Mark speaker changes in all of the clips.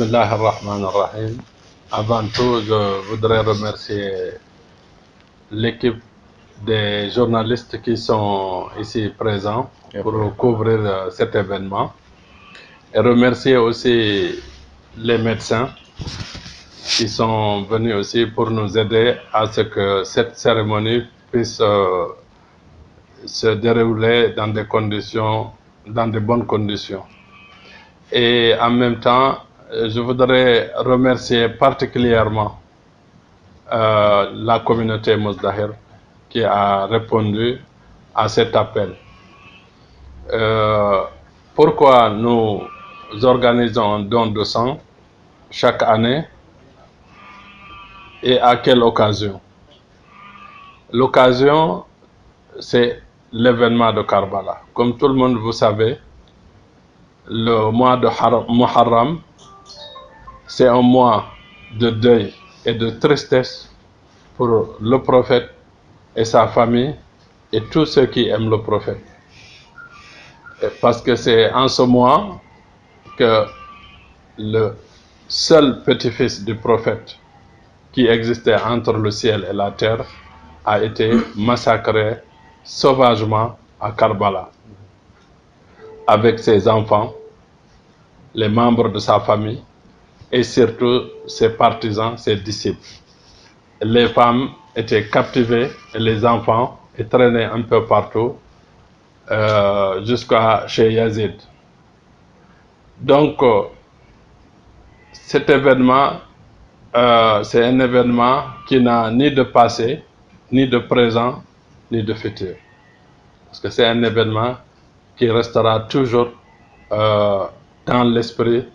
Speaker 1: Bismillah ar-Rahman ar-Rahim. Avant tout, je voudrais remercier l'équipe des journalistes qui sont ici présents pour couvrir cet événement. Et remercier aussi les médecins qui sont venus aussi pour nous aider à ce que cette cérémonie puisse se dérouler dans des conditions, dans de bonnes conditions. Et en même temps, je voudrais remercier particulièrement la communauté Mozdahir qui a répondu à cet appel. Pourquoi nous organisons un don de sang chaque année et à quelle occasion? L'occasion, c'est l'événement de Karbala. Comme tout le monde vous savez, le mois de Muharram, c'est un mois de deuil et de tristesse pour le prophète et sa famille et tous ceux qui aiment le prophète. Parce que c'est en ce mois que le seul petit-fils du prophète qui existait entre le ciel et la terre a été massacré sauvagement à Karbala avec ses enfants, les membres de sa famille et surtout ses partisans, ses disciples. Les femmes étaient captivées et les enfants étaient traînés un peu partout jusqu'à chez Yazid. Donc, cet événement, c'est un événement qui n'a ni de passé, ni de présent, ni de futur. Parce que c'est un événement qui restera toujours dans l'esprit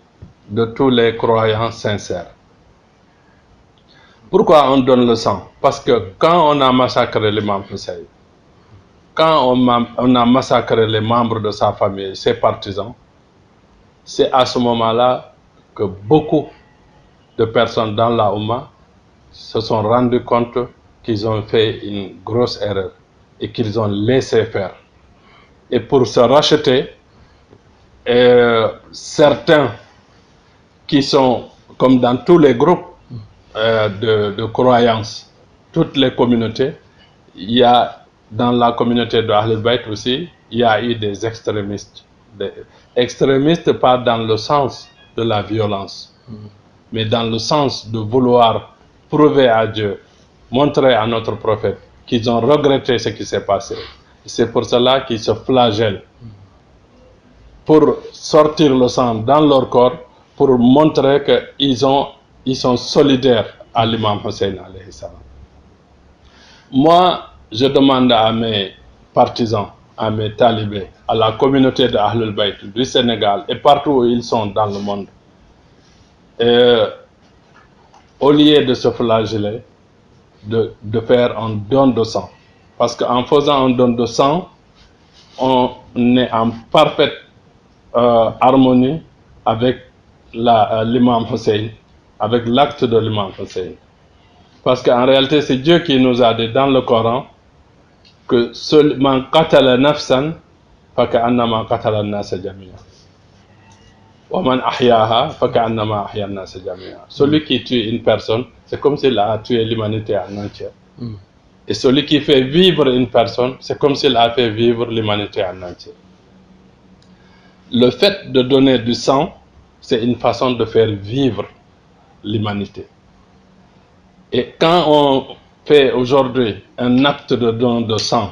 Speaker 1: de tous les croyants sincères. Pourquoi on donne le sang? Parce que quand on a massacré l'imam Hussein, quand on a massacré les membres de sa famille, ses partisans, c'est à ce moment-là que beaucoup de personnes dans la Oumma se sont rendues compte qu'ils ont fait une grosse erreur et qu'ils ont laissé faire. Et pour se racheter, certains qui sont, comme dans tous les groupes de croyances, toutes les communautés, il y a dans la communauté de Ahlul Bayt aussi, il y a eu des extrémistes. Des extrémistes pas dans le sens de la violence, mais dans le sens de vouloir prouver à Dieu, montrer à notre prophète qu'ils ont regretté ce qui s'est passé. C'est pour cela qu'ils se flagellent, pour sortir le sang dans leur corps, pour montrer qu'ils sont solidaires à l'imam Hussein alayhi salam. Moi, je demande à mes partisans, à mes talibés, à la communauté de Ahlul Bayt du Sénégal et partout où ils sont dans le monde, au lieu de se flageller, de faire un don de sang. Parce qu'en faisant un don de sang, on est en parfaite harmonie avec l'imam Hussein, avec l'acte de l'imam Hussein. Parce qu'en réalité, c'est Dieu qui nous a dit dans le Coran que man qatala nafsan faka'annama qatala an-nasa jami'a. Wa man ahyaha faka'annama ahya an-nasa jami'a. Celui qui tue une personne, c'est comme s'il a tué l'humanité en entière. Et celui qui fait vivre une personne, c'est comme s'il a fait vivre l'humanité en entière. Le fait de donner du sang, c'est une façon de faire vivre l'humanité. Et quand on fait aujourd'hui un acte de don de sang,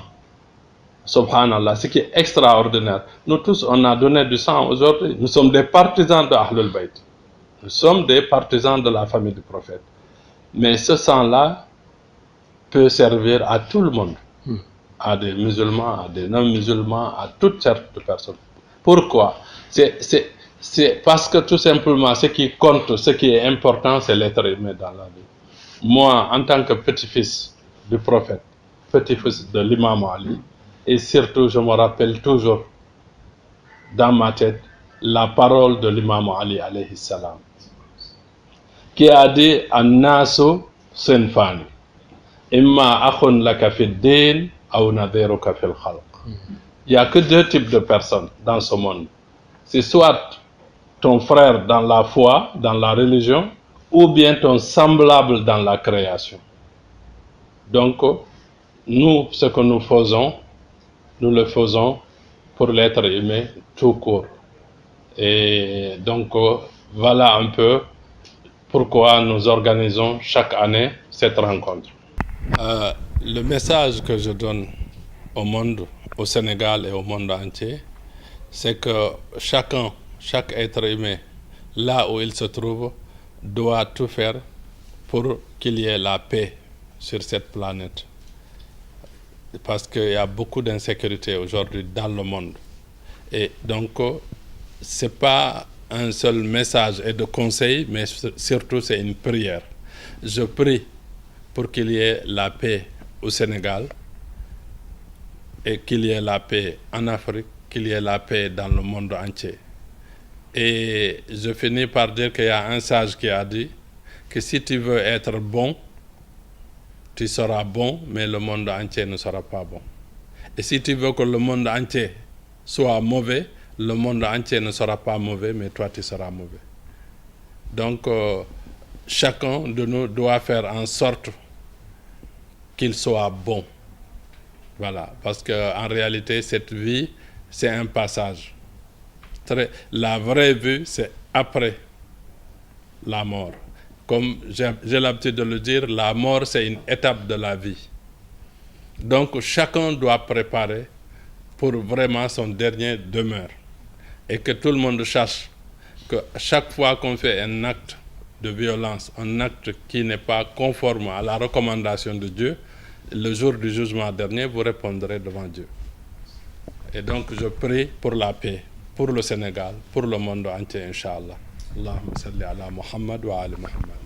Speaker 1: subhanallah, ce qui est extraordinaire, nous tous, on a donné du sang aujourd'hui. Nous sommes des partisans de Ahlul Bayt. Nous sommes des partisans de la famille du prophète. Mais ce sang-là peut servir à tout le monde, à des musulmans, à des non-musulmans, à toutes sortes de personnes. Pourquoi? C'est parce que tout simplement, ce qui compte, ce qui est important, c'est l'être humain dans la vie. Moi, en tant que petit-fils du prophète, petit-fils de l'imam Ali, et surtout, je me rappelle toujours dans ma tête la parole de l'imam Ali alayhi salam, qui a dit « An-nasu sinfani, imma akhun laka fi din, ou nadhiruka fil khalq ». Il n'y a que deux types de personnes dans ce monde. C'est soit ton frère dans la foi, dans la religion, ou bien ton semblable dans la création. Donc, nous, ce que nous faisons, nous le faisons pour l'être humain tout court. Et donc, voilà un peu pourquoi nous organisons chaque année cette rencontre. Le message que je donne au monde, au Sénégal et au monde entier, c'est que chaque être humain, là où il se trouve, doit tout faire pour qu'il y ait la paix sur cette planète. Parce qu'il y a beaucoup d'insécurité aujourd'hui dans le monde. Et donc, ce n'est pas un seul message et de conseil, mais surtout c'est une prière. Je prie pour qu'il y ait la paix au Sénégal et qu'il y ait la paix en Afrique, qu'il y ait la paix dans le monde entier. Et je finis par dire qu'il y a un sage qui a dit que si tu veux être bon, tu seras bon, mais le monde entier ne sera pas bon. Et si tu veux que le monde entier soit mauvais, le monde entier ne sera pas mauvais, mais toi tu seras mauvais. Donc, chacun de nous doit faire en sorte qu'il soit bon. Voilà, parce qu'en réalité, cette vie, c'est un passage. La vraie vie, c'est après la mort. Comme j'ai l'habitude de le dire, la mort, c'est une étape de la vie. Donc, chacun doit préparer pour vraiment son dernier demeure. Et que tout le monde sache que chaque fois qu'on fait un acte de violence, un acte qui n'est pas conforme à la recommandation de Dieu, le jour du jugement dernier, vous répondrez devant Dieu. Et donc, je prie pour la paix, pour le Sénégal, pour le monde entier, Inch'Allah. Allahumma salli ala Muhammad wa ala Muhammad.